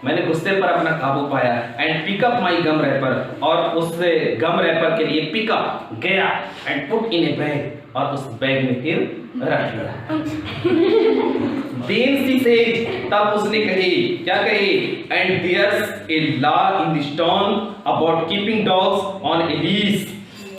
मैंने गुस्से पर अपना काबू पाया, and pick up my gum wrapper, और उससे गम रैपर के लिए पिकअप गया, and put in a bag, और उस बैग में फिर रख दिया। देन शी सेड, तब उसने कही, क्या कही, and there's a law in the town about keeping dogs on a leash.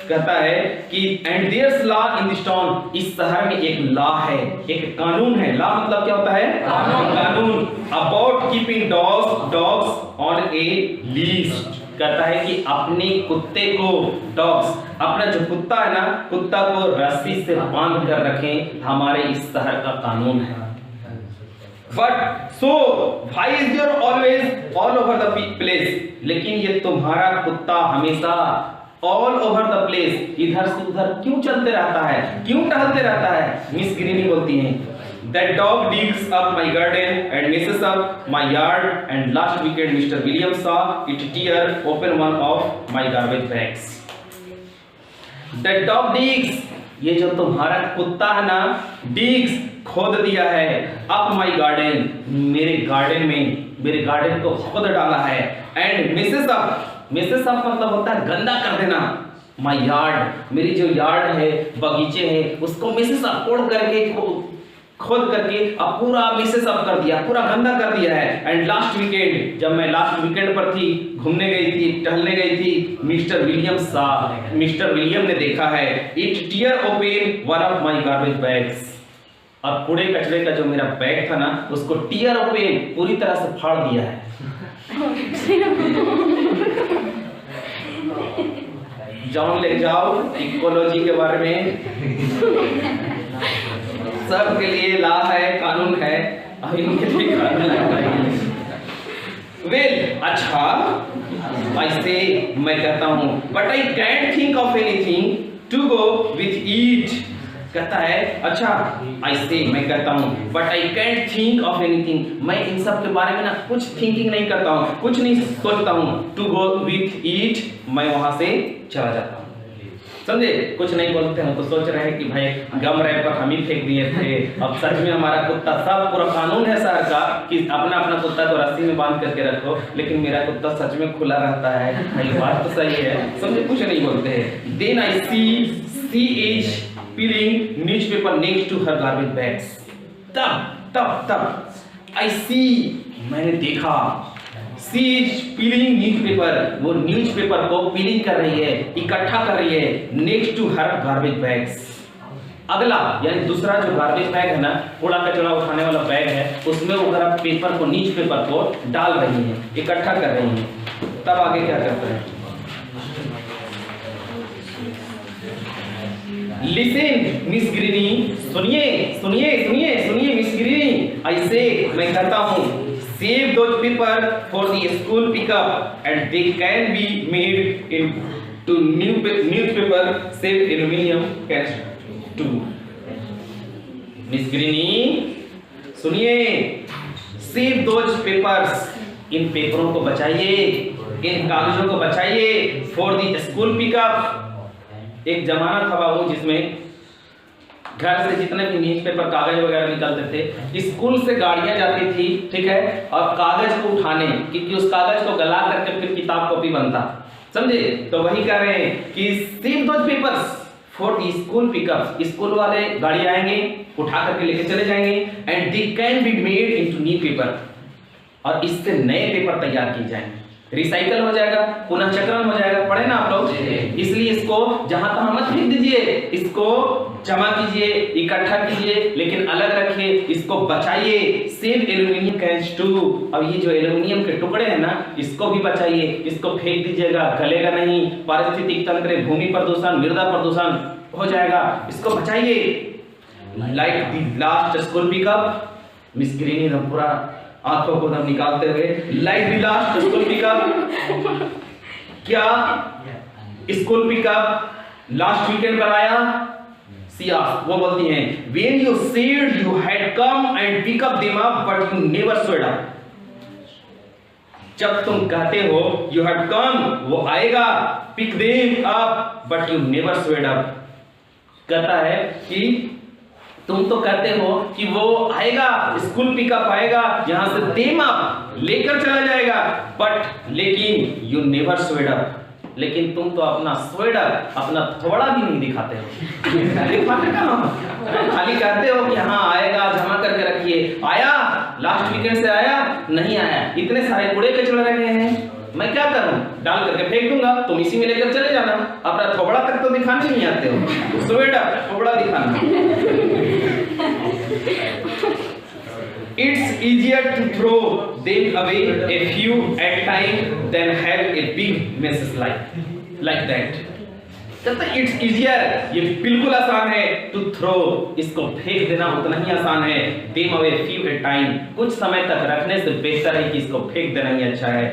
कहता है कि and there's law in the town, इस शहर में एक लॉ है, एक कानून है। लॉ मतलब क्या होता है, कानून। About keeping dogs on a leash, कहता है कि अपने कुत्ते को, डॉग्स, अपना जो कुत्ता है ना, कुत्ता को रस्सी से बांध कर रखें, हमारे इस शहर का कानून है। But so why is your always all over the place, लेकिन ये तुम्हारा कुत्ता हमेशा ऑल ओवर द प्लेस, इधर से उधर क्यों चलते रहता है, क्यों टहलते रहता है। मिस ग्रीनी बोलती हैं, that dog digs up my garden and messes up my yard, and last weekend Mr. Williams saw it tear open one of my garbage bags। That dog digs, ये जो तुम्हारा कुत्ता है ना, digs, खोद दिया है, up my garden, मेरे गार्डन में, मेरे गार्डन को खोद डाला है, and messes up, messes up मतलब होता है गंदा कर देना। माई यार्ड, मेरी जो यार्ड है, बगीचे हैं, उसको messes up, कोड़ करके, खोद करके अब पूरा messes up कर दिया, पूरा गंदा कर दिया है। एंड लास्ट वीकेंड, जब मैं लास्ट वीकेंड पर थी, घूमने गई थी, टहलने गई थी, मिस्टर विलियम ने देखा है, it tear open one of my garbage bags, अब कूड़े कचरे का जो मेरा बैग था ना, उसको टियर ओपन, पूरी तरह से फाड़ दिया है। जॉन ले जाओ इकोलॉजी के बारे में सबके लिए लॉ है, कानून है, अभी उनके लिए कानून लगाएंगे। वेल अच्छा ऐसे मैं कहता हूँ but I can't think of anything to go with it. कहता है अच्छा ऐसे मैं कहता हूँ but I can't think of anything, मैं इन सब के बारे में ना कुछ थिंकिंग नहीं करता हूँ, कुछ नहीं सोचता हूँ। टू गो विथ इट, मैं वहां से चला जाता हूँ। समझे? कुछ नहीं बोलते हैं तो सोच रहे हैं कि भाई गम रैपर हम ही फेंक दिए थे, अब सच में हमारा कुत्ता, सब पूरा कानून है शहर का कि अपना अपना कुत्ता को रस्सी में बांध करके रखो, लेकिन मेरा कुत्ता सच में खुला रहता है। भाई बात तो सही है, समझे? कुछ नहीं बोलते हैं। Then I see Ed peeling newspaper next to her garbage bags. तब I see, मैंने देखा, she is peeling newspaper, वो न्यूज़पेपर को पीलिंग कर रही है, इकट्ठा कर रही है, next to her garbage bags. अगला यानी दूसरा जो गार्बेज बैग है ना, कूड़ा कचरा उठाने वाला बैग है, उसमें वो पेपर को, न्यूज़पेपर को डाल रही है, इकट्ठा कर रही है। तब आगे क्या करते हैं? लिसन मिस ग्रीनी, सुनिए सुनिए सुनिए सुनिए मिस ग्रीनी, ऐसे मैं कहता हूँ save those paper for the school pickup and they can be made into newspaper save aluminium can too. Miss Greeny सुनिए, सेव दोज पेपर्स, इन पेपरों को बचाइए, इन कागजों को बचाइए फॉर द स्कूल पिकअप। एक जमाना था बाबू जिसमें घर से जितने भी न्यूज़पेपर कागज वगैरह निकलते थे, स्कूल से गाड़ियां जाती थी, ठीक है, और कागज को उठाने, क्योंकि उस कागज को गला करके फिर किताब कॉपी बनता। समझे? तो वही कह रहे हैं कि save those papers for the school pickup, school वाले गाड़ी आएंगे, उठा करके लेके चले जाएंगे, and they can be made into new paper, और इससे नए पेपर तैयार किए जाएंगे, रिसाइकल हो जाएगा, पुनः चक्रण हो जाएगा। पढ़े ना आप लोग? इसलिए इसको जहां तहां मत फेंक दीजिए, इसको जमा कीजिए, इकट्ठा कीजिए, लेकिन अलग रखिए, इसको बचाइए। सेव एल्यूमिनियम कैन्स टू, अब ये जो एल्यूमिनियम के टुकड़े हैं ना, इसको भी बचाइए, इसको फेंक दीजिएगा, गलेगा नहीं, पारिस्थितिक तंत्र, भूमि प्रदूषण, मृदा प्रदूषण हो जाएगा, इसको बचाइए। Like the last school pickup, miss Greeny ने पूरा आंखों को दम निकालते हुए, like the last school pickup, क्या स्कूल पिकअप लास्ट वीकेंड पर आया? सियास वो बोलती हैं, when you said you had come and pick up them up but you never showed up। जब तुम कहते हो you had come, वो आएगा, pick them up but you never showed up। कहता है कि तुम तो कहते हो कि वो आएगा, स्कूल पिकअप आएगा, यहां से देम अप लेकर चला जाएगा, बट लेकिन यू नेवर स्वेड अप, लेकिन तुम तो अपना स्वेडर, अपना थोड़ा भी नहीं दिखाते हो। दिखाते कहां? खाली कहते हो कि हाँ आएगा, जमा करके रखिए। आया? लास्ट वीकेंड से आया? नहीं आया। इतने सारे कूड़े कचरे रखे हैं, मैं क्या करूं? डाल करके फेंक दूंगा, तुम इसी में लेकर चले जाना। अपना थोबड़ा तक तो दिखाने नहीं आते हो, स्वेडर थोबड़ा दिखाना। It's easier to throw them away a few at time than have a big mess like that। कहता है it's easier, ये बिल्कुल आसान है, to throw, इसको फेंक देना उतना ही आसान है, them away few at time, कुछ समय तक रखने से बेहतर है कि इसको फेंक देना ही अच्छा है,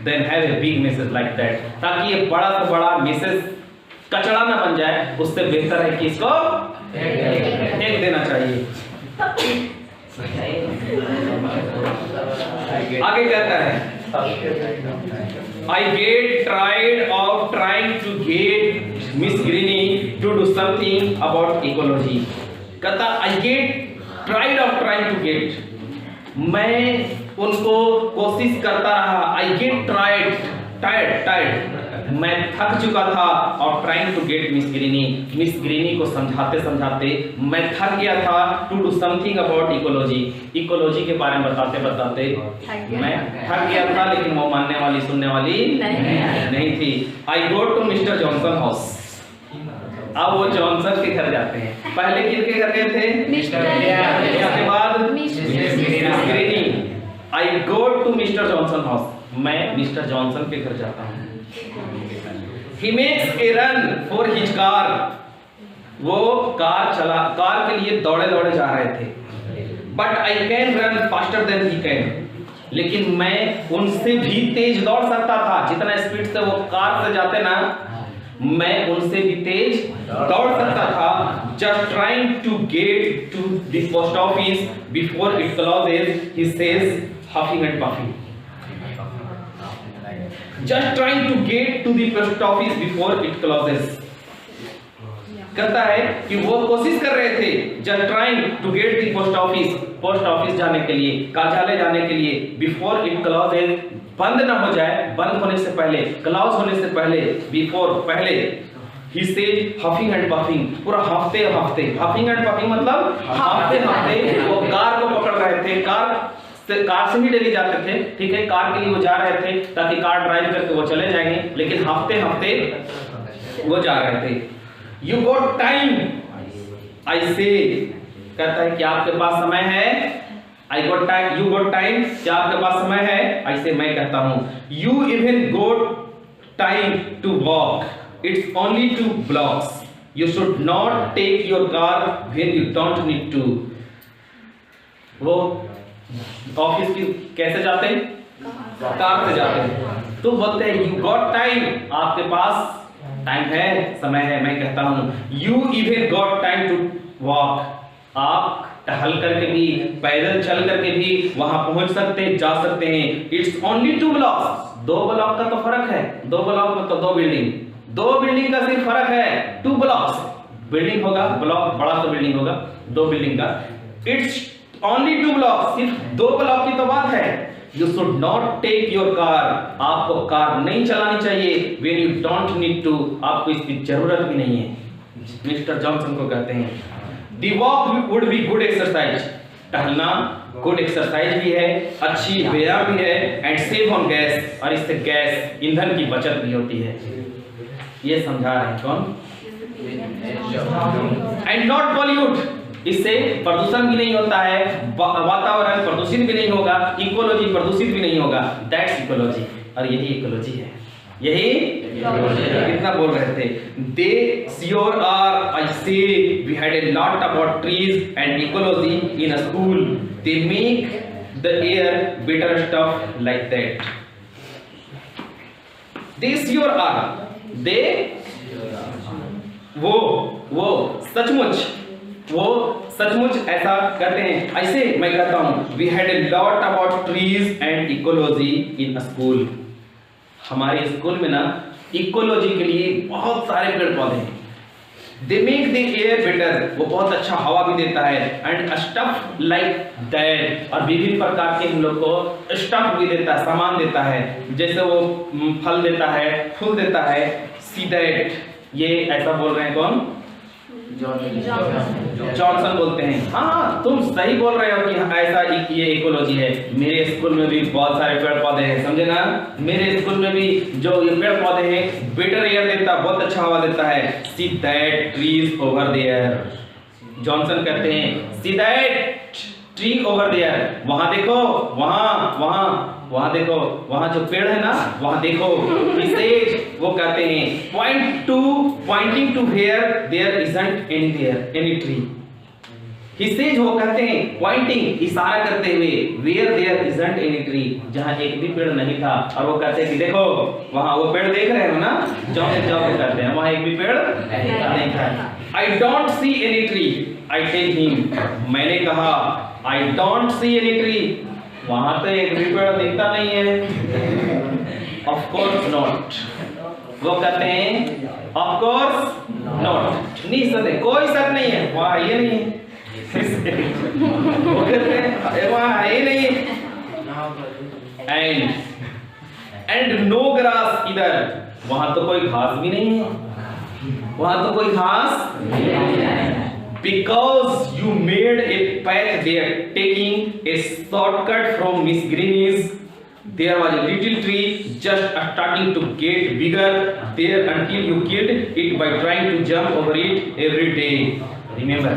then have a big mess like that, ताकि ये बड़ा से बड़ा messes कचरा ना बन जाए, उससे बेहतर है कि इसको फेंक देना चाहिए। आगे कहता है I get tired of trying to get Miss Greeny to do something about ecology। कहता I get tired of trying to get, मैं उनको कोशिश करता रहा, I get tired, मैं थक चुका था, और trying to get miss Greeny को समझाते समझाते मैं थक गया था, to do something about ecology के बारे में बताते बताते मैं थक गया था, लेकिन वो मानने वाली सुनने वाली नहीं थी। I go to mister Johnson house. अब वो जॉनसन के घर जाते हैं। पहले किसके घर गए थे? इसके बाद miss greeny. I go to mister Johnson house, मैं मिस्टर जॉनसन के घर जाता हूँ। He makes a run for his car. वो कार के लिए दौड़े जा रहे थे। But I can run faster than he can. लेकिन मैं उनसे भी तेज दौड़ सकता था। जितना स्पीड से वो कार से जाते ना, मैं उनसे भी तेज दौड़ सकता था। Just trying to get to the post office before it closes, he says, huffing and puffing. Just trying to get to the post office before it closes. कहता है कि वो कोशिश कर रहे थे, just trying to get the post office जाने के लिए, कार्यालय जाने के लिए, before it closes, बंद ना हो जाए, बंद होने से पहले, क्लोज होने से पहले, before पहले, he said huffing and puffing, पूरा हफ्ते huffing and puffing मतलब हफ्ते वो कार को पकड़ रहे थे। कार से ही डेली जाते थे, ठीक है, कार के लिए वो जा रहे थे ताकि कार ड्राइव करके वो चले जाएंगे, लेकिन हफ्ते वो जा रहे थे। You got time, I say, कहता है कि आपके पास समय है। I got time, you got time, क्या आपके पास समय है? I say, मैं कहता हूँ, you even got time to walk, it's only 2 blocks, you should not take your car when you don't need to। वो ऑफिस की कैसे जाते हैं? कार से जाते हैं। तो बोलते हैं you got time, आपके पास टाइम है, समय है। मैं कहता हूं you even got time to walk, आप टहल करके भी, पैदल चल करके भी वहां पहुंच सकते हैं, जा सकते हैं। It's only 2 blocks, 2 ब्लॉक का तो फर्क है। 2 ब्लॉक में तो 2 बिल्डिंग का सिर्फ फर्क है। 2 blocks बिल्डिंग होगा, ब्लॉक बड़ा तो बिल्डिंग होगा, 2 बिल्डिंग का। It's only 2 blocks, सिर्फ 2 ब्लॉक की तो बात है। You should not take your car, आपको कार नहीं चलानी चाहिए। When you don't need to, आपको इसकी जरूरत भी नहीं है। मिस्टर जॉनसन को कहते हैं The walk would be good exercise, टहलना गुड एक्सरसाइज भी है, अच्छी व्यायाम भी है, एंड सेव ऑन गैस, और इससे गैस ईंधन की बचत भी होती है। ये समझा रहे हैं कौन? एंड नॉट पॉल्यूट, इससे प्रदूषण भी नहीं होता है, वातावरण प्रदूषित भी नहीं होगा, इकोलॉजी प्रदूषित भी नहीं होगा। दैट्स इकोलॉजी, और यही इकोलॉजी है। यही कितना बोल रहे थे? दे sure are, I say we had a lot about trees and ecology in a school, they make the air better, stuff like that. They sure are, they वो सचमुच ऐसा कहते हैं। ऐसे मैं कहता हूं we had a lot about trees and ecology in a school, हमारे स्कूल में ना इकोलॉजी के लिए बहुत सारे पेड़ पौधे हैं। दे मेक द एयर बेटर, वो बहुत अच्छा हवा भी देता है, एंड स्टफ लाइक दैट, और विभिन्न प्रकार के हम लोग को स्टफ भी देता है, सामान देता है, जैसे वो फल देता है, फूल देता है। सी दैट, ये ऐसा बोल रहे हैं कौन? जॉनसन बोलते हैं। हाँ, तुम सही बोल रहे हो कि ऐसा ये इकोलॉजी है। मेरे स्कूल में भी बहुत सारे पेड़ पौधे हैं, समझे ना? मेरे स्कूल में भी जो ये पेड़ पौधे हैं बेटर एयर देता, बहुत अच्छा हवा देता है। See that trees over there, Johnson कहते हैं see that tree over there, वहां देखो, वहां देखो, वहां जो पेड़ है ना, वहां देखो। वो कहते हैं pointing to where there isn't any tree. He says, वो कहते हैं पॉइंटिंग, इशारा करते हुए, where there isn't any tree, जहां एक भी पेड़ नहीं था, और वो कहते हैं कि देखो वहां वो पेड़ देख रहे हो ना, जॉन कहते हैं वहां एक भी पेड़ नहीं था। I don't see any tree, I tell him, मैंने कहा I don't see any tree, वहां तो एक भी पेड़ दिखता नहीं है। ऑफ कोर्स नॉट, वो कहते हैं ऑफ कोर्स नॉट, निसंदेह, कोई शक नहीं है, वहां ये नहीं है। वो कहते हैं वहां ये नहीं है। एंड नो ग्रास, इधर वहां तो कोई घास भी नहीं है, वहां तो कोई घास नहीं है। Because you made a path there, taking a shortcut from Miss Green's, there was a little tree just starting to get bigger there until you killed it by trying to jump over it every day. Remember?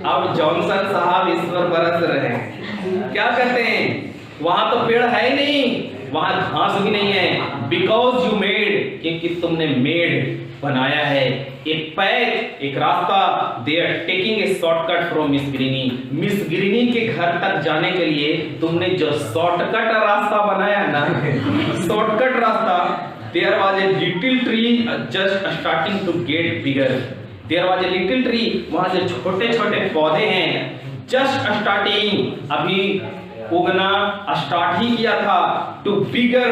अब Johnson साहब इस पर बरस रहे हैं, क्या कहते हैं? वहां तो पेड़ है ही नहीं, वहां घास भी नहीं है, बिकॉज यू मेड, क्योंकि तुमने मेड बनाया है, एक पैथ, एक रास्ता, they are taking a shortcut from miss Greeny, miss Greeny के घर तक जाने के लिए तुमने जो शॉर्टकट रास्ता बनाया है ना, शॉर्टकट रास्ता, there was a little tree just starting to get bigger, there was a little tree, वहां जो छोटे छोटे पौधे हैं, जस्ट स्टार्टिंग, अभी उगना स्टार्ट ही किया था, to bigger,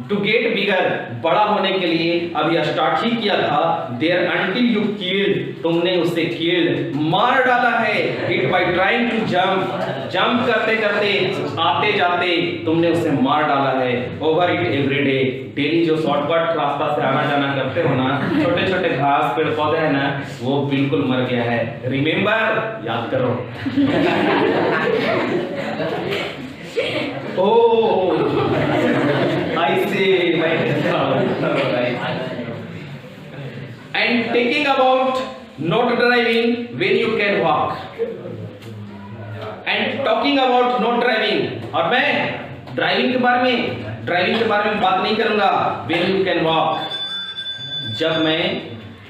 to get bigger, बड़ा होने के लिए अभी स्टार्ट ही किया था, देयर अंटिल यू किल्ड, तुमने उसे किल्ड, मार डाला है, it by trying to jump, jump करते करते आते जाते तुमने उसे मार डाला है, ओवर इट एवरीडे, डेली जो शॉर्टकट रास्ता से आना जाना करते हो ना, छोटे छोटे घास पेड़ पौधे हैं ना, वो बिल्कुल मर गया है, रिमेंबर, याद करो। ओह I see, and taking about not driving when you can walk, and talking about not driving, और मैं ड्राइविंग के बारे में बात नहीं करूंगा, when you can walk, जब मैं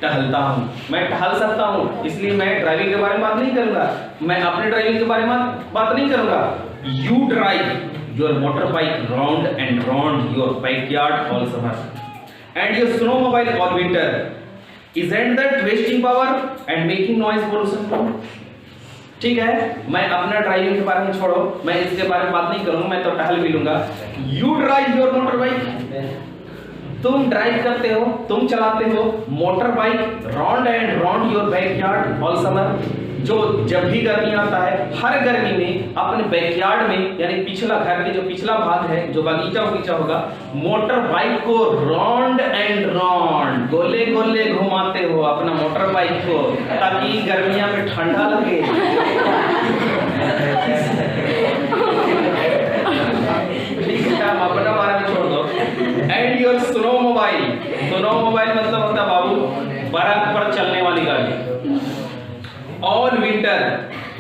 टहलता हूँ, मैं टहल सकता हूँ, इसलिए मैं ड्राइविंग के बारे में बात नहीं करूंगा, मैं अपने ड्राइविंग के बारे में बात नहीं करूंगा, you drive your motorbike round and round your backyard all summer, and your snowmobile all winter, isn't that wasting power and making noise pollution too? ठीक है, मैं अपना ड्राइविंग के बारे में छोड़ो, मैं इसके बारे में बात नहीं करूंगा, मैं तो टहल भी लूंगा। You drive your motorbike, तुम ड्राइव करते हो, तुम चलाते हो motor bike, round and round your backyard all summer, जो जब भी गर्मी आता है, हर गर्मी में अपने बैकयार्ड में, यानी पिछला घर के जो पिछला भाग है, जो बगीचा होगा, मोटर बाइक को राउंड एंड राउंड, गोले गोले घुमाते हो अपना मोटर बाइक को, ताकि गर्मियां में ठंडा लगे। ठीक है, हम अपना बारे में छोड़ दो। एंड योर स्नो मोबाइल मतलब होता है बाबू बर्फ पर चलने वाली गाड़ी। ऑल विंटर,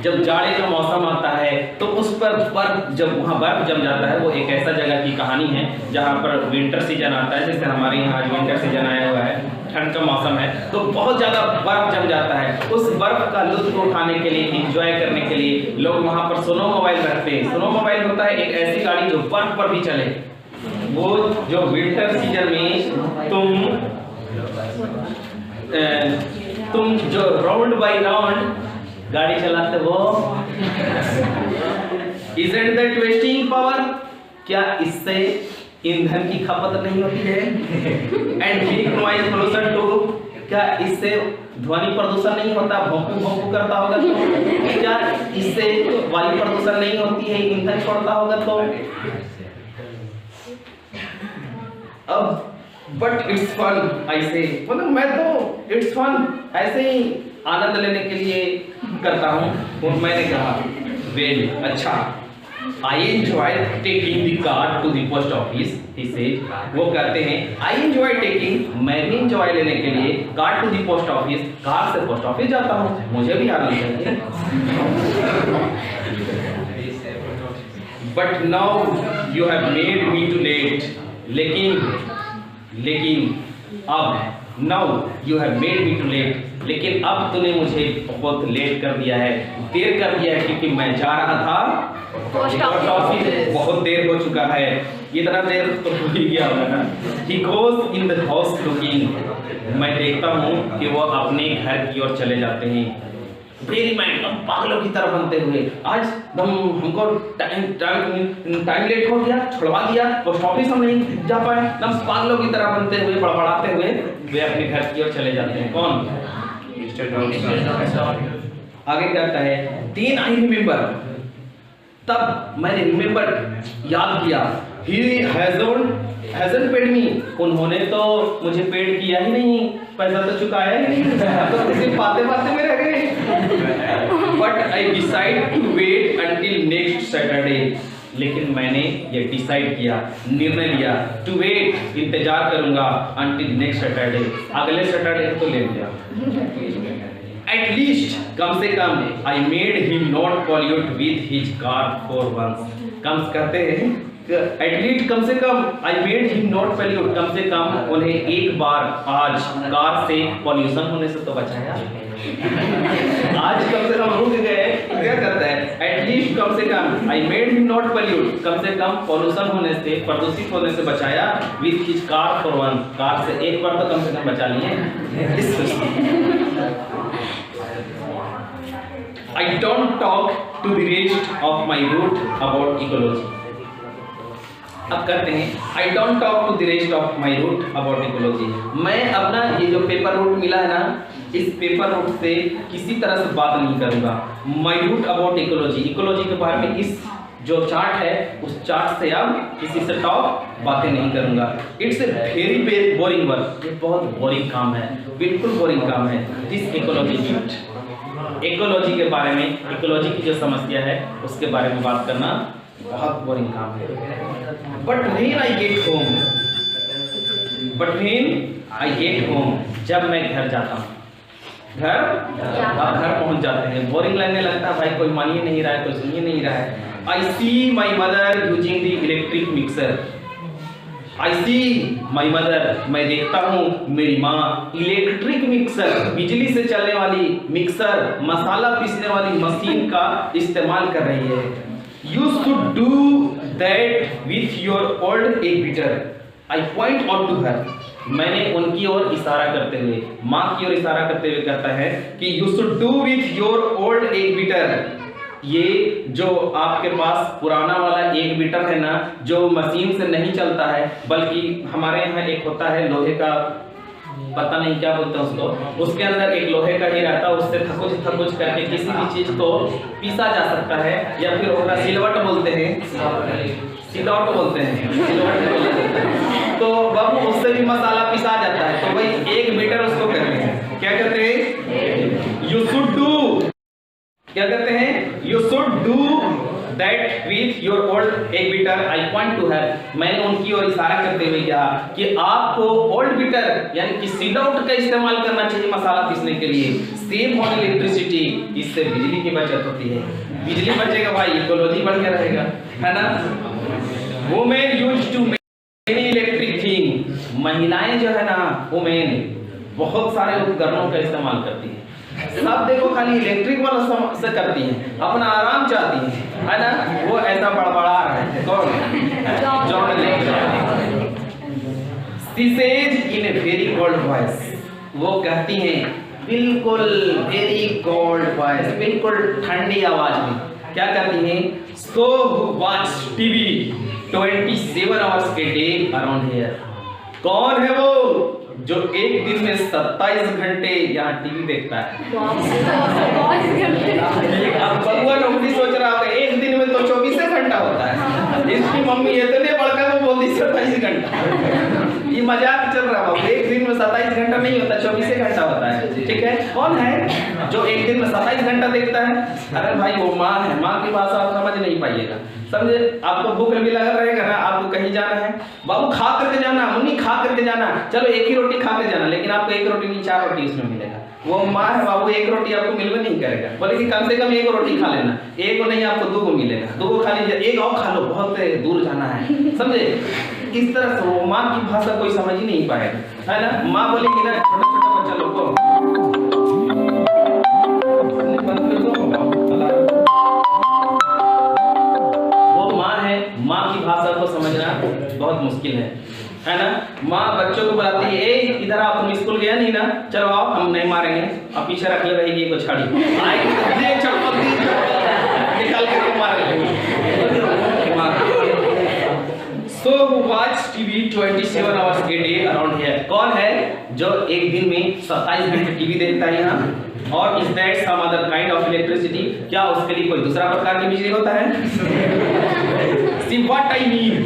जब जाड़े का मौसम आता है तो उस पर बर्फ, जब वहाँ बर्फ जम जाता है, वो एक ऐसा जगह की कहानी है जहाँ पर विंटर सीजन आता है, जैसे हमारे यहाँ विंटर सीजन आया हुआ है, ठंड का मौसम है, तो बहुत ज़्यादा बर्फ जम जाता है। उस बर्फ का लुत्फ उठाने के लिए, एंजॉय करने के लिए लोग वहाँ पर स्नो मोबाइल रखते हैं। स्नो मोबाइल होता है एक ऐसी गाड़ी जो बर्फ पर भी चले, वो जो विंटर सीजन में तुम जो राउंड बाई राउंड गाड़ी चलाते हो, isn't that wasting power? क्या इससे ईंधन की खपत नहीं होती है? And big noise pollution too, क्या इससे ध्वनि प्रदूषण नहीं होता? भोंकू भोंकू करता होगा तो? क्या इससे वायु प्रदूषण नहीं होती है? ईंधन छोड़ता होगा तो? अब बट इट्स फन, ऐसे मतलब मैं तो इट्स फन ऐसे ही आनंद लेने के लिए करता हूँ। और मैंने कहा वेल अच्छा, I enjoy taking the car to the post office, he said, वो कहते हैं आई एंजॉय टेकिंग, मैं भी एंजॉय लेने के लिए car to the post office, car से पोस्ट ऑफिस जाता हूँ, मुझे भी आनंद चाहिए। But now you have made me too late, लेकिन अब now you have made me too late, लेकिन अब तूने मुझे बहुत लेट कर दिया है, देर कर दिया है, क्योंकि मैं जा रहा था पोस्ट ऑफिस, बहुत देर हो चुका है। इतना देर तो हो ही गया होगा ना। He goes in the house looking, मैं देखता हूँ कि वो अपने घर की ओर चले जाते हैं। वेरी माइंड, हम पागलों की तरह बनते हुए, आज हमको टाइम लेट हो गया, छुड़वा दिया, पोस्ट ऑफिस हम नहीं जा पाए, हम पागलों की तरह बनते हुए, बड़बड़ाते हुए वे अपने घर की ओर चले जाते हैं। कौन? आगे क्या कहता है? देन आई रिमेंबर, तब मैंने रिमेंबर, याद किया, ही हैजंट पेड मी, उन्होंने तो मुझे पेड किया ही नहीं, पैसा तो चुकाया ही नहीं, तो सिर्फ बातें में रह गए। But I decide to wait until next Saturday, लेकिन मैंने ये डिसाइड किया, निर्णय लिया, टू वेट, इंतजार करूंगा, अंटिल नेक्स्ट सैटरडे, अगले सैटरडे तो ले लिया। एटलीस्ट, कम से कम, I made him not pollute with his car for once, कम कहते हैं एटलीस्ट कम से कम I made him not pollute, कम से कम उन्हें एक बार आज कार से पॉल्यूशन होने से तो बचाया। आज कम से कम रुक गए, क्या करता है, एटलीस्ट कम से कम I made him not pollute, कम से कम पॉल्यूशन होने से, प्रदूषित होने से बचाया with his car for one, car से एक बार तो कम से कम बचा लिए। I don't talk to the rest of my route about ecology. अब करते हैं I don't talk to the rest of my route about ecology. मैं अपना ये जो पेपर रूट मिला है ना, इस पेपर रूट से किसी तरह से बात नहीं करूँगा। My route about ecology, ecology के बारे में इस जो चार्ट है उस चार्ट से अब किसी से टॉप बातें नहीं करूँगा। It's a very boring work, ये बहुत बोरिंग काम है, बिल्कुल बोरिंग काम है। दिस इकोलॉजी यूनिट, इकोलॉजी के बारे में, इकोलॉजी की जो समस्या है उसके बारे में बात करना बहुत बोरिंग काम है। But when I get home, जब मैं घर जाता हूँ, घर पहुंच जाते हैं, बोरिंग लगने लगता है, भाई कोई मान ही नहीं रहा है, कोई सुन ही नहीं रहा है। I see my mother using the electric mixer, I see my mother, मैं देखता हूँ मेरी माँ इलेक्ट्रिक मिक्सर, बिजली से चलने वाली मिक्सर, मसाला पीसने वाली मशीन का इस्तेमाल कर रही है। You should do that with your old egg beater, I point out to her, मैंने उनकी ओर इशारा करते हुए, माँ की ओर इशारा करते हुए कहता है कि you should do with your old egg beater, ये जो आपके पास पुराना वाला एक बीटर है ना, जो मशीन से नहीं चलता है बल्कि हमारे यहाँ एक होता है लोहे का, पता नहीं क्या बोलते हैं उसको, उसके अंदर एक लोहे का ही रहता है, उससे थकुच करके किसी भी चीज को पीसा जा सकता है, या फिर होगा सिलवट बोलते हैं, सिलवट बोलते हैं, तो बाबू उससे भी मसाला पिसा जाता है। तो भाई एक बीटर उसको कहते हैं, क्या कहते हैं, यू शुड डू, क्या कहते हैं, you should do that with your old egg beater, I point to her, मैंने उनकी ओर इशारा करते हुए कहा कि आपको ओल्ड बीटर यानी कि सीडआउट का इस्तेमाल करना चाहिए मसाला पीसने के लिए, सेव ऑन इलेक्ट्रिसिटी, इससे बिजली की बचत होती है, बिजली बचेगा भाई, इकोलॉजी बढ़िया रहेगा, है ना। Women used to many electric thing, महिलाएं जो है ना, वुमेन बहुत सारे उपकरणों का इस्तेमाल करती है, सब देखो खाली इलेक्ट्रिक वाला से करती हैं, अपना आराम चाहती हैं, है ना। वो ऐसा बड़बड़ा रहा है, कौन, John lecture, she says in a very cold voice, वो कहती हैं बिल्कुल वेरी कोल्ड वॉइस, बिल्कुल ठंडी आवाज में, क्या कहती हैं, so watch TV 27 hours a day around here, कौन है वो जो एक दिन में 27 घंटे यहाँ टीवी देखता है। अब बबुआ नौकरी सोच रहा होगा, एक दिन में तो 24 घंटा होता है, इसकी मम्मी इतने बड़का वो बोलती 27 घंटा, ये मजाक चल रहा है, एक दिन में 27 घंटा नहीं होता, 24 घंटा होता है, ठीक है। कौन है जो एक दिन में 27 घंटा देखता है? अरे भाई वो माँ है, माँ की भाषा आप समझ नहीं पाइएगा, समझे। आपको भूख भी लगा रहेगा ना, आपको कहीं जाना है, बाबू खा करके जाना, मुन्नी खा करके जाना, चलो एक ही रोटी खा के जाना, लेकिन आपको एक रोटी नहीं 4 रोटी उसमें मिलेगा। वो माँ है बाबू, एक रोटी आपको मिलवे नहीं करेगा, बोले कि कम से कम एक रोटी खा लेना, एक को नहीं आपको 2 मिलेगा, 2 खा लीजिए, एक और खा लो, बहुत दूर जाना है, समझे। इस तरह से वो माँ की भाषा कोई समझ ही नहीं पाएगा, है ना। माँ बोलेगी ना छोटा छोटा बच्चा लोग को, वो माँ है, माँ की भाषा को समझना बहुत मुश्किल है ना। माँ बच्चों को बुलाती है, ए इधर आओ, तुम स्कूल गया नहीं ना, चलो आओ, हम नहीं मारेंगे, अब पीछे रख ले रहेगी को छाड़ी, आएगी चप्पल निकाल के मारेंगे। So who watch TV 27 hours a day around here? कौन है जो एक दिन में 27 घंटे टीवी देखता है यहाँ? और is that some other kind of electricity? क्या उसके लिए कोई दूसरा प्रकार की बिजली होता है? See what I mean?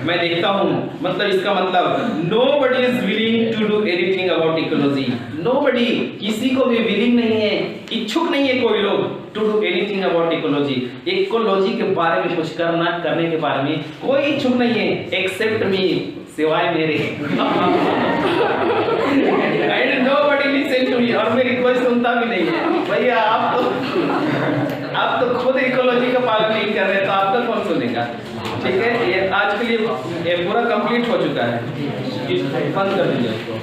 मैं देखता हूँ, मतलब इसका मतलब nobody is willing to do anything about ecology. Nobody, किसी को भी willing नहीं है, इच्छुक नहीं है कोई लोग to do anything about ecology. Ecology के बारे में कुछ करने के बारे में कोई इच्छुक नहीं है except me, सिवाय मेरे। And nobody listen to me, और मेरी कोई सुनता भी नहीं है। भैया आप तो आप तो खुद इकोलॉजी का पालन नहीं कर रहे तो आपका कौन सुनेगा। ठीक है, ये आज के लिए ये पूरा कंप्लीट हो चुका है। बंद कर दीजिए इसको।